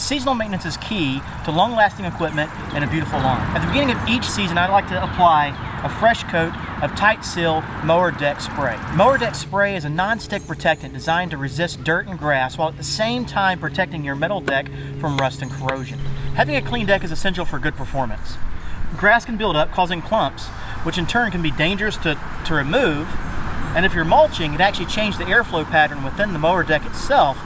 seasonal maintenance is key to long-lasting equipment and a beautiful lawn. At the beginning of each season, I like to apply a fresh coat of TITESEAL Mower Deck spray. Mower Deck spray is a non-stick protectant designed to resist dirt and grass while at the same time protecting your metal deck from rust and corrosion. Having a clean deck is essential for good performance. Grass can build up, causing clumps, which in turn can be dangerous to remove. And if you're mulching, it actually changes the airflow pattern within the mower deck itself,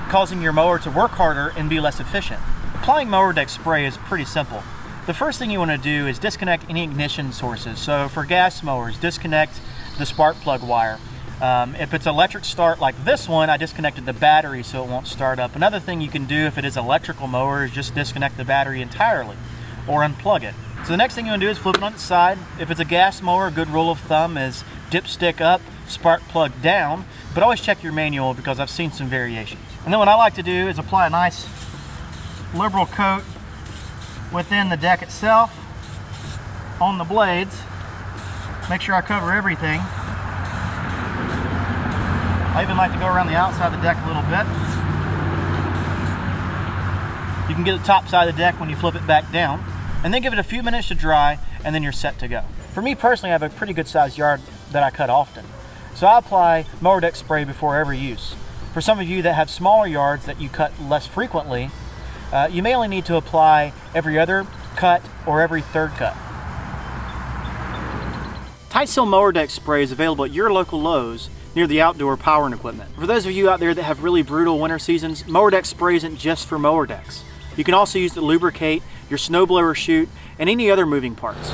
causing your mower to work harder and be less efficient. Applying Mower Deck spray is pretty simple. The first thing you want to do is disconnect any ignition sources. So for gas mowers, disconnect the spark plug wire. If it's electric start like this one, I disconnected the battery so it won't start up. Another thing you can do if it is electrical mower is just disconnect the battery entirely or unplug it. So the next thing you want to do is flip it on its side. If it's a gas mower, a good rule of thumb is dipstick up, spark plug down, but always check your manual because I've seen some variations. And then what I like to do is apply a nice liberal coat within the deck itself, on the blades. Make sure I cover everything. I even like to go around the outside of the deck a little bit. You can get the top side of the deck when you flip it back down, and then give it a few minutes to dry, and then you're set to go. For me personally, I have a pretty good sized yard that I cut often. So I apply Mower Deck spray before every use. For some of you that have smaller yards that you cut less frequently, you may only need to apply every other cut or every third cut. TITESEAL Mower Deck spray is available at your local Lowe's near the outdoor power and equipment. For those of you out there that have really brutal winter seasons, Mower Deck spray isn't just for mower decks. You can also use it to lubricate your snowblower chute and any other moving parts.